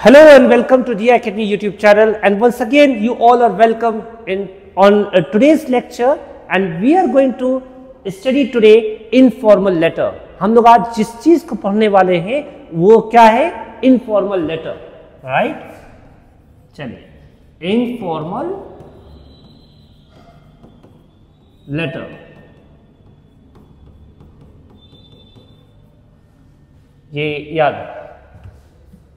Hello and welcome to DI Academy YouTube channel, and once again you all are welcome on today's lecture, and we are going to study today informal letter. हम लोग आज जिस चीज को पढ़ने वाले हैं वो क्या है? Informal letter, right? चलिए, इनफॉर्मल लेटर। ये याद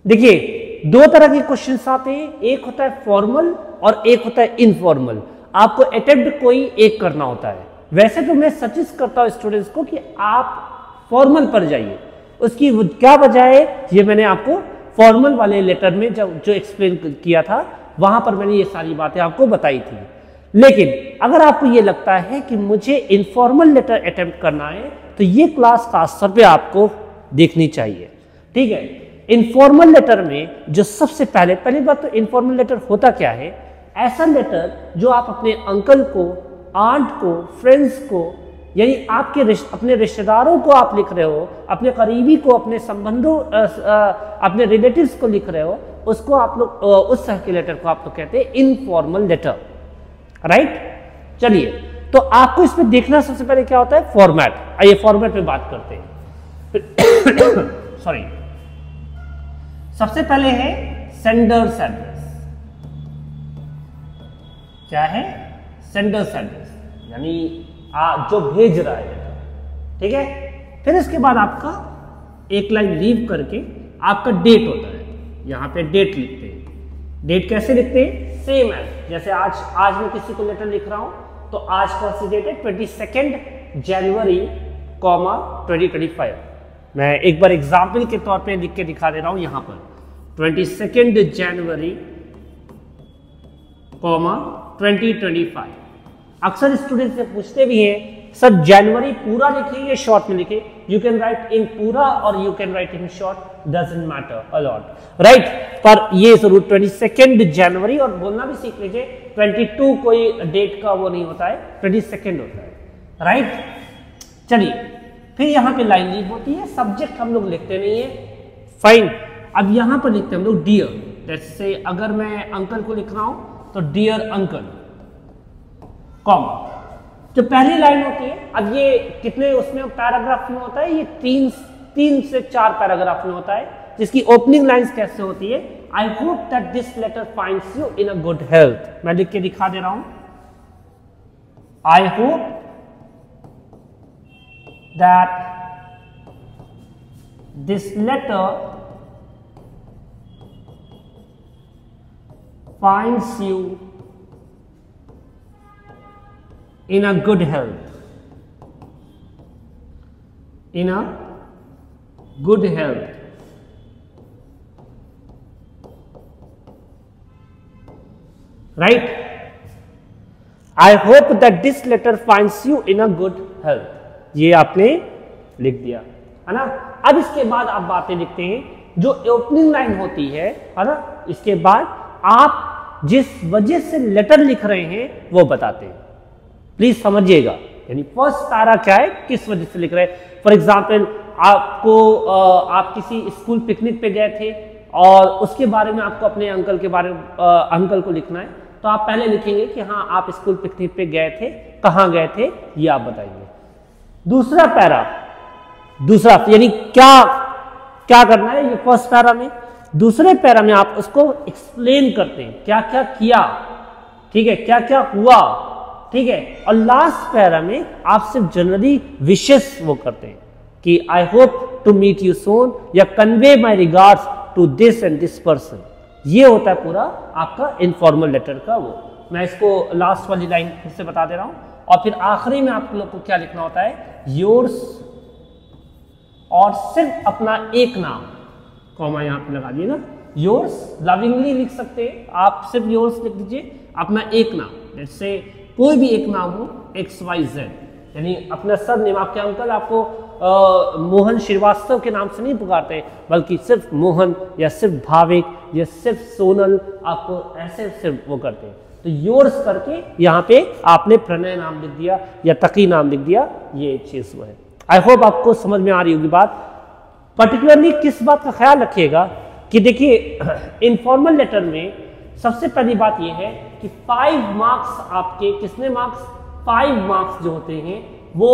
देखिए, दो तरह के क्वेश्चंस आते हैं, एक होता है फॉर्मल और एक होता है इनफॉर्मल। आपको अटेम्प्ट कोई एक करना होता है। वैसे तो मैं सजेस्ट करता हूं स्टूडेंट्स को कि आप फॉर्मल पर जाइए। उसकी क्या वजह है ये मैंने आपको फॉर्मल वाले लेटर में जो एक्सप्लेन किया था वहां पर मैंने ये सारी बातें आपको बताई थी। लेकिन अगर आपको ये लगता है कि मुझे इनफॉर्मल लेटर अटेम्प्ट करना है तो ये क्लास खास तौर पे आपको देखनी चाहिए, ठीक है? इनफॉर्मल लेटर में जो सबसे पहली बात तो इनफॉर्मल लेटर होता क्या है? ऐसा लेटर जो आप अपने अंकल को, आंट को, फ्रेंड्स को, यानी अपने रिश्तेदारों को आप लिख रहे हो, अपने करीबी को, अपने संबंधों, अपने रिलेटिव्स को लिख रहे हो, उसको आप लोग उस तरह के लेटर को आप लोग कहते हैं इनफॉर्मल लेटर, राइट? चलिए, तो आपको इसमें देखना सबसे पहले क्या होता है? फॉर्मेट। आइए फॉर्मेट पे बात करते हैं। सॉरी, सबसे पहले है सेंडर्स एड्रेस। क्या है? सेंडर्स एड्रेस, यानी जो भेज रहा है लेटर, ठीक है? फिर इसके बाद आपका एक लाइन लीव करके आपका डेट होता है। यहां पे डेट लिखते हैं। डेट कैसे लिखते हैं? सेम है जैसे आज मैं किसी को लेटर लिख रहा हूं तो आज कौन सी डेट है? 22 जनवरी 2025। मैं एक बार एग्जाम्पल के तौर पे लिख के दिखा दे रहा हूं यहां पर 22 जनवरी 2025। अक्सर स्टूडेंट से पूछते भी हैं सर जनवरी पूरा लिखे या शॉर्ट में लिखे? यू कैन राइट इन पूरा और you can write in short, doesn't matter a lot, right? पर ये जरूर 22 जनवरी, और बोलना भी सीख लीजिए 22 कोई डेट का वो नहीं होता है, 22 होता है, राइट? चलिए, फिर यहाँ पे लाइन लीव होती है। सब्जेक्ट हम लोग लिखते नहीं है, फाइन। अब यहाँ पर लिखते हैं हम लोग डियर। जैसे अगर मैं अंकल को लिख रहा हूं तो डियर अंकल, कॉमा। जो पहली लाइन होती है, अब ये कितने उसमें पैराग्राफ में होता है? ये 3 से 4 पैराग्राफ में होता है, जिसकी ओपनिंग लाइंस कैसे होती है? I hope that this letter finds you in a good health. मैं लिख के दिखा दे रहा हूं, I hope that this letter finds you in a good health, in a good health, right? I hope that this letter finds you in a good health. ये आपने लिख दिया, है ना? अब इसके बाद आप बातें लिखते हैं जो ओपनिंग लाइन होती है ना? इसके बाद आप जिस वजह से लेटर लिख रहे हैं वो बताते हैं। प्लीज समझिएगा, यानी फर्स्ट पैरा क्या है, किस वजह से लिख रहे हैं। फॉर एग्जाम्पल, आप किसी स्कूल पिकनिक पे गए थे और उसके बारे में आपको अपने अंकल के बारे में अंकल को लिखना है, तो आप पहले लिखेंगे कि हाँ आप स्कूल पिकनिक पे गए थे, कहाँ गए थे, ये आप बताइए। दूसरा पैरा, यानी क्या करना है ये फर्स्ट पैरा में। दूसरे पैरा में आप उसको एक्सप्लेन करते हैं, क्या क्या किया, ठीक है, क्या क्या हुआ, ठीक है? और लास्ट पैरा में आप सिर्फ जनरली विशेस वो करते हैं कि I hope to meet you soon, या convey my regards to this and this person. ये होता है पूरा आपका इनफॉर्मल लेटर का वो। मैं इसको लास्ट वाली लाइन फिर से बता दे रहा हूं, और फिर आखिरी में आप लोग को क्या लिखना होता है? योर्स, और सिर्फ अपना एक नाम, कॉमा यहां पे लगा दिए ना, योर्स। लविंगली लिख सकते हैं आप, सिर्फ योर्स लिख दीजिए, अपना एक नाम। जैसे कोई भी एक नाम हो, XYZ, यानी अपना सब नेम। आपके अंकल आपको मोहन श्रीवास्तव के नाम से नहीं पुकारते, बल्कि सिर्फ मोहन या सिर्फ भाविक या सिर्फ सोनल, आपको ऐसे सिर्फ वो करते हैं। तो योर्स करके यहाँ पे आपने प्रणय नाम लिख दिया या तकी नाम लिख दिया, ये चीज वो है। आई होप आपको समझ में आ रही होगी बात। पर्टिकुलरली किस बात का ख्याल रखिएगा कि देखिए इनफॉर्मल लेटर में सबसे पहली बात यह है कि 5 मार्क्स आपके, कितने मार्क्स, 5 मार्क्स जो होते हैं वो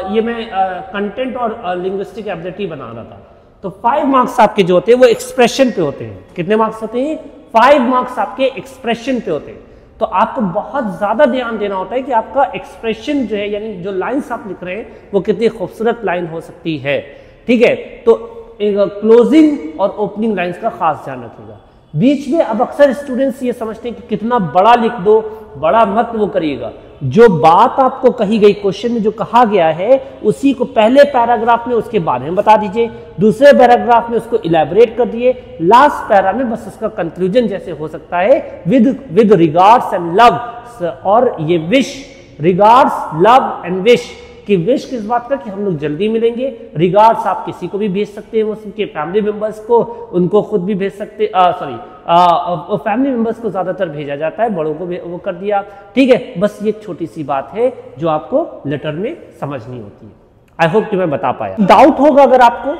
ये मैं कंटेंट और लिंग्विस्टिक एबिलिटी बना रहा था, तो 5 मार्क्स आपके जो होते हैं वो एक्सप्रेशन पे होते हैं। कितने मार्क्स होते हैं? 5 मार्क्स आपके एक्सप्रेशन पे होते हैं। तो आपको बहुत ज्यादा ध्यान देना होता है कि आपका एक्सप्रेशन जो है, यानी जो लाइंस आप लिख रहे हैं वो कितनी खूबसूरत लाइन हो सकती है। ठीक है, तो क्लोजिंग और ओपनिंग लाइंस का खास ध्यान रखिएगा। बीच में अब अक्सर स्टूडेंट्स ये समझते हैं कि कितना बड़ा लिख दो, बड़ा मत वो करिएगा। जो बात आपको कही गई, क्वेश्चन में जो कहा गया है उसी को पहले पैराग्राफ में उसके बारे में बता दीजिए, दूसरे पैराग्राफ में उसको इलैबोरेट कर दिए, लास्ट पैरा में बस उसका कंक्लूजन जैसे हो सकता है विद रिगार्ड्स एंड लव, और ये wish, regards, love and wish, कि विश किस बात का कि हम लोग जल्दी मिलेंगे, रिगार्ड्स आप किसी को भी भेज सकते हैं, वो उनके फैमिली मेंबर्स को, उनको खुद भी भेज सकते, फैमिली मेंबर्स को ज्यादातर भेजा जाता है, बड़ों को वो कर दिया। ठीक है, बस ये छोटी सी बात है जो आपको लेटर में समझनी होती है। आई होप कि मैं बता पाया। डाउट होगा, अगर आपको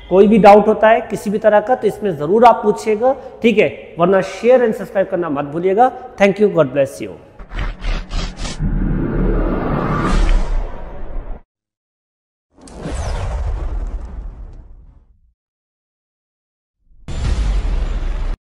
कोई भी डाउट होता है किसी भी तरह का तो इसमें जरूर आप पूछिएगा। ठीक है, वरना शेयर एंड सब्सक्राइब करना मत भूलिएगा। Thank you, God bless you.